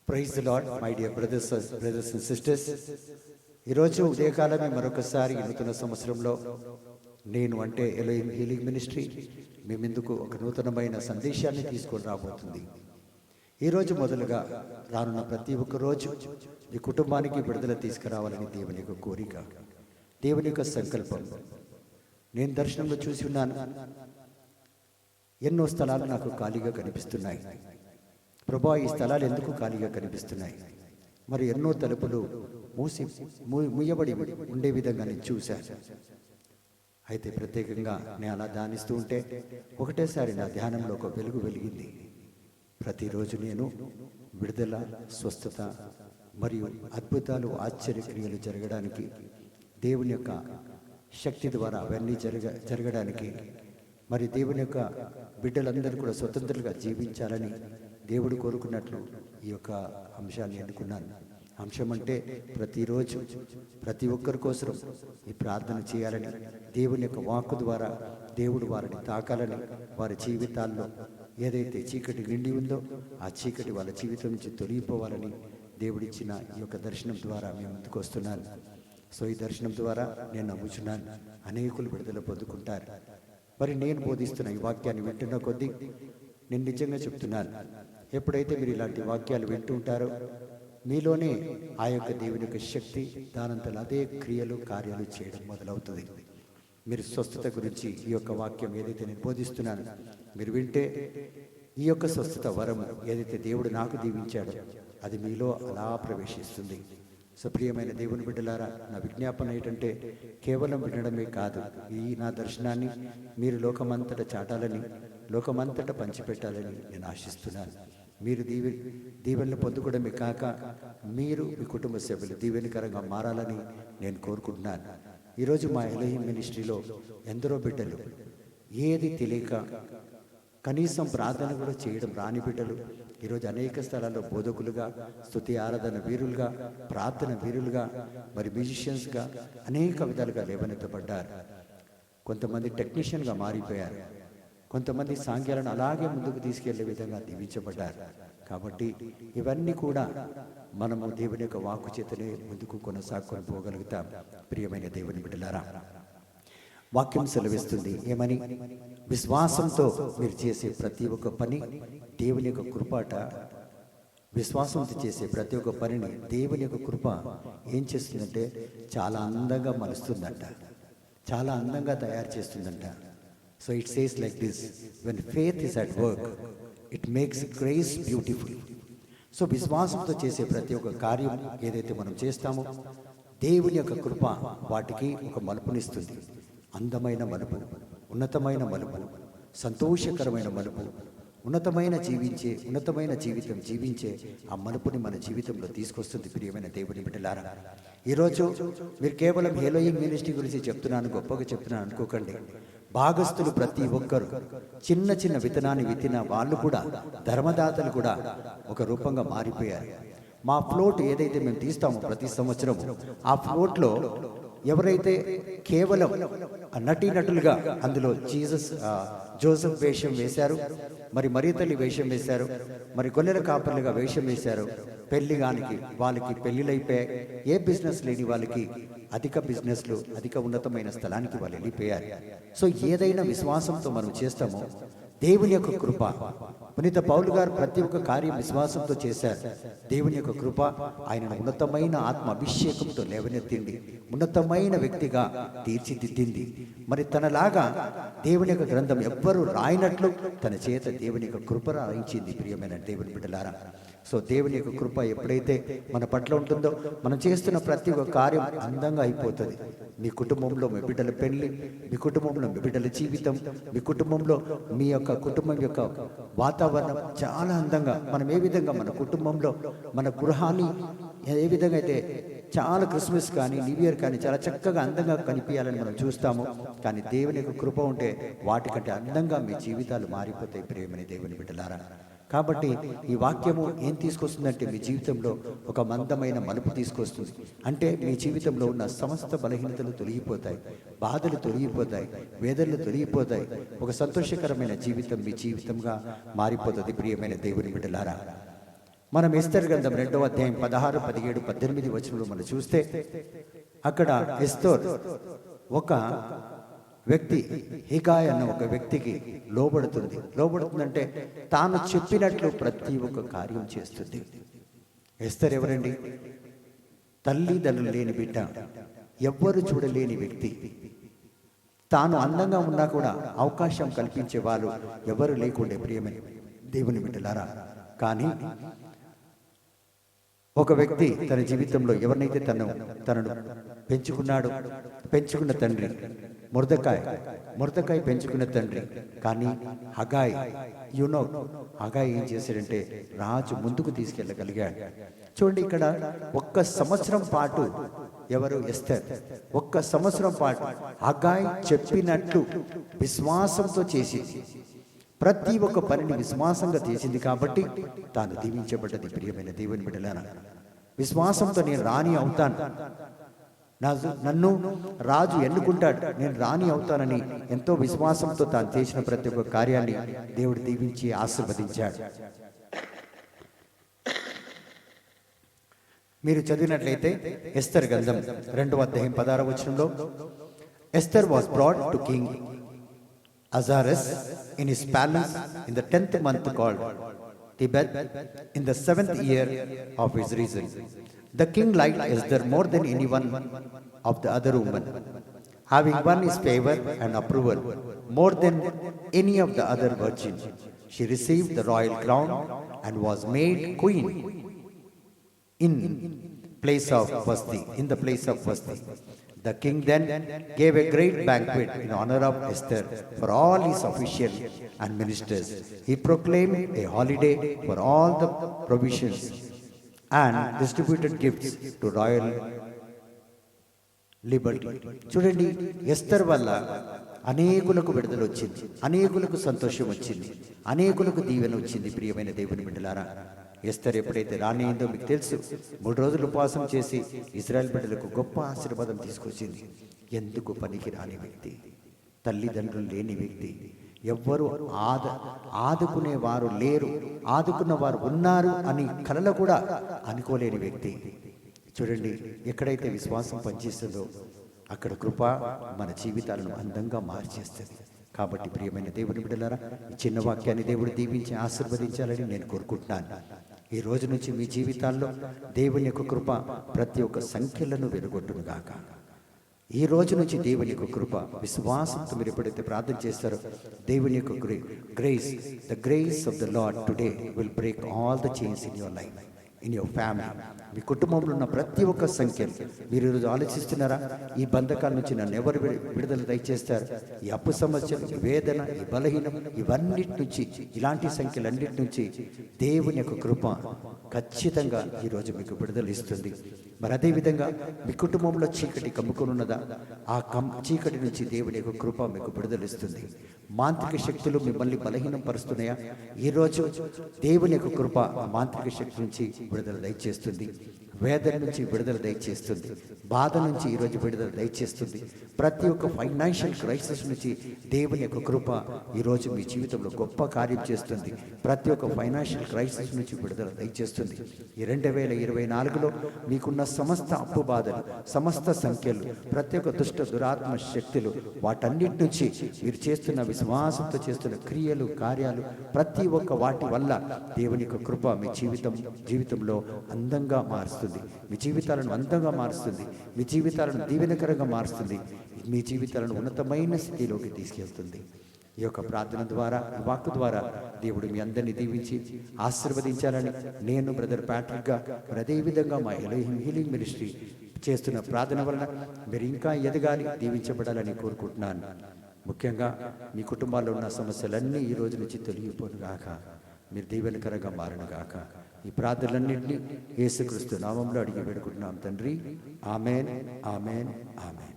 Praise the Lord my dear brothers and sisters. ఈరోజు ఉదయకాలమే మరొకసారి నూతన సంవత్సరంలో నేను అంటే ఎలోహిం హీలింగ్ మినిస్ట్రీ మీ ముందుకు ఒక నూతనమైన సందేశాన్ని తీసుకొని రాబోతుంది. ఈరోజు మొదలుగా రానున్న ప్రతి ఒక్క రోజు మీ కుటుంబానికి విడుదల తీసుకురావాలని దేవుని యొక్క కోరిక, దేవుని యొక్క సంకల్పం. నేను దర్శనంలో చూసి ఉన్నాను, ఎన్నో స్థలాలు నాకు ఖాళీగా కనిపిస్తున్నాయి. ప్రభా, ఈ స్థలాలు ఎందుకు ఖాళీగా కనిపిస్తున్నాయి? మరి ఎన్నో తలుపులు ముయ్యబడి ఉండే విధంగా నేను చూశాను. అయితే ప్రత్యేకంగా నేను అలా ధ్యానిస్తూ ఉంటే ఒకటేసారి నా ధ్యానంలో ఒక వెలుగు వెలిగింది. ప్రతిరోజు నేను విడుదల, స్వస్థత మరియు అద్భుతాలు, ఆశ్చర్యక్రియలు జరగడానికి, దేవుని యొక్క శక్తి ద్వారా అవన్నీ జరగడానికి, మరి దేవుని యొక్క బిడ్డలందరూ కూడా స్వతంత్రంగా జీవించాలని దేవుడు కోరుకున్నట్లు ఈ యొక్క అంశాన్ని అనుకున్నాను. అంశం అంటే ప్రతిరోజు ప్రతి ఒక్కరి కోసం ఈ ప్రార్థన చేయాలని, దేవుని యొక్క వాక్కు ద్వారా దేవుడు వారిని తాకాలని, వారి జీవితాల్లో ఏదైతే చీకటి నిండి ఉందో ఆ చీకటి వాళ్ళ జీవితం నుంచి తొలగిపోవాలని దేవుడిచ్చిన ఈ యొక్క దర్శనం ద్వారా మేము ముందుకు వస్తున్నాను. సో ఈ దర్శనం ద్వారా నేను నమ్ముచున్నాను అనేకులు విడుదల పొందుకుంటారు. మరి నేను బోధిస్తున్న ఈ వాక్యాన్ని వింటున్న కొద్దీ నేను నిజంగా చెప్తున్నాను, ఎప్పుడైతే మీరు ఇలాంటి వాక్యాలు వింటుంటారో మీలోనే ఆ యొక్క దేవుని యొక్క శక్తి దానంతలో అదే క్రియలు, కార్యాలు చేయడం మొదలవుతుంది. మీరు స్వస్థత గురించి ఈ యొక్క వాక్యం ఏదైతే నేను బోధిస్తున్నాను మీరు వింటే ఈ యొక్క స్వస్థత వరం ఏదైతే దేవుడు నాకు దీవించాడో అది మీలో అలా ప్రవేశిస్తుంది. సో ప్రియమైన దేవుని బిడ్డలారా, నా విజ్ఞాపన ఏంటంటే కేవలం వినడమే కాదు, ఈ నా దర్శనాన్ని మీరు లోకమంతటా చాటాలని, లోకమంతటా పంచిపెట్టాలని నేను ఆశిస్తున్నాను. మీరు దీవెనలు పొందుకోవడమే కాక మీరు మీ కుటుంబ సభ్యులు దీవెనకరంగా మారాలని నేను కోరుకుంటున్నాను. ఈరోజు మా ఎలోహిం మినిస్ట్రీలో ఎందరో బిడ్డలు ఏది తెలియక కనీసం ప్రార్థన కూడా చేయడం రాని బిడ్డలు ఈరోజు అనేక స్థలాల్లో బోధకులుగా, స్తుతి ఆరాధన వీరులుగా, ప్రార్థన వీరులుగా, మరి మ్యూజిషియన్స్గా అనేక విధాలుగా లేవనెత్తబడ్డారు. కొంతమంది టెక్నీషియన్గా మారిపోయారు, కొంతమంది సాంఘ్యాలను అలాగే ముందుకు తీసుకెళ్లే విధంగా దీవించబడ్డారు. కాబట్టి ఇవన్నీ కూడా మనము దేవుని యొక్క వాక్కు చేతనే ముందుకు కొనసాగుకొని పోగలుగుతాం. ప్రియమైన దేవుని బిడ్డలారా, వాక్యం సెలవిస్తుంది ఏమని? విశ్వాసంతో మీరు చేసే ప్రతి ఒక్క పని దేవుని యొక్క కృపాట. విశ్వాసంతో చేసే ప్రతి ఒక్క పనిని దేవుని యొక్క కృప ఏం చేస్తుందంటే చాలా అందంగా మలుస్తుందంట, చాలా అందంగా తయారు చేస్తుందంట. So it says like this, when faith is at work, it makes grace beautiful. So విశ్వాసంతో చేసే ప్రతి ఒక్క కార్యం ఏదైతే మనం చేస్తామో దేవుని యొక్క కృప వాటికి ఒక మలుపునిస్తుంది. అందమైన మలుపు, ఉన్నతమైన మలుపు, సంతోషకరమైన మలుపు, ఉన్నతమైన జీవితం జీవించే ఆ మలుపుని మన జీవితంలో తీసుకొస్తుంది. ప్రియమైన దేవుని బిడ్డలారా, ఈరోజు మీరు కేవలం ఎలోహిం మినిస్ట్రీ గురించి చెప్తున్నాను, గొప్పగా చెప్తున్నాను అనుకోకండి. భాగస్థులు ప్రతి ఒక్కరు చిన్న చిన్న విత్తనాన్ని విత్తిన వాళ్ళు కూడా, ధర్మదాతలు కూడా ఒక రూపంగా మారిపోయారు. మా ఫ్లోట్ ఏదైతే మేము తీస్తామో ప్రతి సంవత్సరం, ఆ ఫ్లోట్లో ఎవరైతే కేవలం నటీనటులుగా అందులో జోసెఫ్ వేషం వేశారు, మరి మరియతల్లి వేషం వేశారు, మరి గొల్లెల కాపర్లుగా వేషం వేశారు, పెళ్లిగానికి వాళ్ళకి పెళ్లిళ్ళైపోయాయి. ఏ బిజినెస్ లేని వాళ్ళకి అధిక బిజినెస్లు, అధిక ఉన్నతమైన స్థలానికి వాళ్ళు వెళ్ళిపోయారు. సో ఏదైనా విశ్వాసంతో మనం చేస్తామో దేవుని యొక్క కృప, పునీత పౌలు గారు ప్రతి ఒక్క కార్యం విశ్వాసంతో చేశారు. దేవుని యొక్క కృప ఆయనను ఉన్నతమైన ఆత్మ అభిషేకంతో లేవనెత్తింది, ఉన్నతమైన వ్యక్తిగా తీర్చిదిద్దింది. మరి తనలాగా దేవుని యొక్క గ్రంథం ఎవ్వరూ రాయినట్లు తన చేత దేవుని యొక్క కృప రాయించింది. ప్రియమైన దేవుని బిడ్డలారా, సో దేవుని యొక్క కృప ఎప్పుడైతే మన పట్ల ఉంటుందో మనం చేస్తున్న ప్రతి ఒక్క కార్యం అందంగా అయిపోతుంది. మీ కుటుంబంలో మీ బిడ్డల పెళ్లి, మీ కుటుంబంలో మీ బిడ్డల జీవితం, మీ కుటుంబంలో మీ యొక్క కుటుంబం యొక్క వాతావరణం చాలా అందంగా, మనం ఏ విధంగా మన కుటుంబంలో మన గృహాన్ని ఏ విధంగా అయితే చాలా క్రిస్మస్ కానీ న్యూ ఇయర్ కానీ చాలా చక్కగా అందంగా కనిపించాలని మనం చూస్తాము. కానీ దేవుని యొక్క కృప ఉంటే వాటికంటే అందంగా మీ జీవితాలు మారిపోతాయి. ప్రియమైన దేవుని బిడ్డలారా, కాబట్టి ఈ వాక్యము ఏం తీసుకొస్తుందంటే మీ జీవితంలో ఒక మందమైన మలుపు తీసుకొస్తుంది. అంటే మీ జీవితంలో ఉన్న సమస్త బలహీనతలు తొలగిపోతాయి, బాధలు తొలగిపోతాయి, వేదనలు తొలగిపోతాయి. ఒక సంతోషకరమైన జీవితం మీ జీవితంగా మారిపోతుంది. ప్రియమైన దేవుని బిడ్డలారా, మనం ఎస్తేరు గ్రంథం 2వ అధ్యాయం 16, 17, 18 వచనంలో మనం చూస్తే అక్కడ ఎస్తేర్ ఒక వ్యక్తి, హిగాయ్ అన్న ఒక వ్యక్తికి లోబడుతుందంటే తాను చెప్పినట్లు ప్రతి ఒక్క కార్యం చేస్తుంది. ఎస్తేర్ ఎవరండి? తల్లిదండ్రులు లేని బిడ్డ, ఎవ్వరు చూడలేని వ్యక్తి. తాను అందంగా ఉన్నా కూడా అవకాశం కల్పించే వాళ్ళు ఎవరు లేకుండే ప్రియమైన దేవుని బిడ్డలారా. కానీ ఒక వ్యక్తి తన జీవితంలో ఎవరినైతే తనను పెంచుకున్న తండ్రి మొర్దెకాయ్ పెంచుకున్న తండ్రి. కానీ హగాయ్ హగాయ్ ఏం చేశాడంటే రాజు ముందుకు తీసుకెళ్ళగలిగాడు. చూడండి, ఇక్కడ 1 సంవత్సరం పాటు ఎవరు? ఎస్తేర్ 1 సంవత్సరం పాటు హగాయ్ చెప్పినట్లు విశ్వాసంతో చేసింది. ప్రతి ఒక్క పనిని విశ్వాసంగా చేసింది కాబట్టి తాను దీవించబడ్డది. ప్రియమైన దేవుని బిడ్డలారా, విశ్వాసంతో నేను రాణి అవుతాను, నన్ను రాజు ఎన్నుకుంటాడు, నేను రాణి అవుతానని ఎంతో విశ్వాసంతో తాను చేసిన ప్రతి ఒక్క కార్యాన్ని దేవుడు దీవించి ఆశీర్వదించాడు. మీరు చదివినట్లయితే ఎస్తేర్ గ్రంథం 2వ అధ్యాయం 16వ వచనంలో, Esther was brought to king Ahasuerus in his palace in the 10th month called Tebeth in the 7th year of his reign. The king liked Esther more than anyone of the other women, having won his favor and approval more than any of the other virgins. She received the royal crown and was made queen in the place of Vashti. The king then gave a great banquet in honor of Esther for all his officials and ministers. He proclaimed a holiday for all the provisions and distributed gifts to royal liberty. చూడండి, Esther వల్ల అనేకులకు విడుదల వచ్చింది, అనేకులకు సంతోషం వచ్చింది, అనేకులకు దీవెన వచ్చింది. ప్రియమైన దేవుని బిడ్డలారా, ఎస్తర్ ఎప్పుడైతే రాణి అయిందో మీకు తెలుసు. 3 రోజులు ఉపవాసం చేసి ఇశ్రాయేలు బిడ్డలకు గొప్ప ఆశీర్వాదం తీసుకొచ్చింది. ఎందుకు పనికి రాని వ్యక్తి, తల్లిదండ్రులు లేని వ్యక్తి, ఎవ్వరూ ఆదుకునేవారు లేరు, ఆదుకున్న వారు ఉన్నారు అని కలలో కూడా అనుకోలేని వ్యక్తి. చూడండి, ఎక్కడైతే విశ్వాసం పనిచేస్తుందో అక్కడ కృప మన జీవితాలను అందంగా మార్చేస్తుంది. కాబట్టి ప్రియమైన దేవుని బిడ్డలారా, ఈ చిన్న వాక్యాన్ని దేవుడు దీవించి ఆశీర్వదించాలని నేను కోరుకుంటున్నాను. ఈ రోజు నుంచి మీ జీవితాల్లో దేవుని యొక్క కృప ప్రతి ఒక్క సంఖ్యలను వెలుగొట్టును గాక. ఈ రోజు నుంచి దేవుని యొక్క కృప, విశ్వాసంతో మీరు ఎప్పుడైతే ప్రార్థన చేస్తారో దేవుని యొక్క grace, the grace of the lord today will break all the chains in your life, in your family. మీ కుటుంబంలో ఉన్న ప్రతి ఒక్క సంఖ్యలు మీరు ఈరోజు ఆలోచిస్తున్నారా? ఈ బంధకాల నుంచి నన్ను ఎవరు విడుదల దయచేస్తారు? ఈ అప్పు సమస్యలు, ఈ వేదన, ఈ బలహీనం, ఇవన్నిటి నుంచి, ఇలాంటి సంఖ్యలన్నిటి నుంచి దేవుని యొక్క కృప ఖచ్చితంగా ఈరోజు మీకు విడుదల ఇస్తుంది. మరి అదేవిధంగా మీ కుటుంబంలో చీకటి కమ్ముకొని ఉన్నదా? ఆ చీకటి నుంచి దేవుని యొక్క కృప మీకు విడుదలిస్తుంది. మాంత్రిక శక్తులు మిమ్మల్ని బలహీనం పరుస్తున్నాయా? ఈరోజు దేవుని యొక్క కృప ఆ మాంత్రిక శక్తి నుంచి విడుదల దయచేస్తుంది. వేదన నుంచి విడుదల దయచేస్తుంది. బాధ నుంచి ఈరోజు విడుదల దయచేస్తుంది. ప్రతి ఒక్క ఫైనాన్షియల్ క్రైసిస్ నుంచి దేవుని యొక్క కృప ఈరోజు మీ జీవితంలో గొప్ప కార్యం చేస్తుంది. ప్రతి ఒక్క ఫైనాన్షియల్ క్రైసిస్ నుంచి విడుదల దయచేస్తుంది. ఈ 2024లో మీకున్న సమస్త అప్పు బాధలు, సమస్త సంఖ్యలు, ప్రతి ఒక్క దుష్ట దురాత్మ శక్తులు, వాటన్నిటి నుంచి మీరు చేస్తున్న విశ్వాసంతో చేస్తున్న క్రియలు, కార్యాలు, ప్రతి ఒక్క వాటి వల్ల దేవుని యొక్క కృప మీ జీవితంలో అందంగా మారుస్తుంది. మీ జీవితాలను అందంగా మారుస్తుంది. మీ జీవితాలను దీవెనకరంగా మారుస్తుంది. మీ జీవితాలను ఉన్నతమైన స్థితిలోకి తీసుకెళ్తుంది. ఈ యొక్క ప్రార్థన ద్వారా, ఈ వాక్కు ద్వారా దేవుడు మీ అందరినీ దీవించి ఆశీర్వదించాలని నేను బ్రదర్ ప్యాట్రిక్గా, మరి అదేవిధంగా మా ఎలోహిం హీలింగ్ మినిస్ట్రీ చేస్తున్న ప్రార్థన వలన మీరు ఇంకా ఎదగాలి, దీవించబడాలని కోరుకుంటున్నాను. ముఖ్యంగా మీ కుటుంబాల్లో ఉన్న సమస్యలన్నీ ఈ రోజు నుంచి తొలగిపోను గాక, మీరు దీవెనకరంగా మారను గాక. ఈ ప్రార్థనలన్నింటినీ యేసుక్రీస్తు నామంలో అడిగి వేడుకుంటున్నాం తండ్రి. Amen, amen, amen.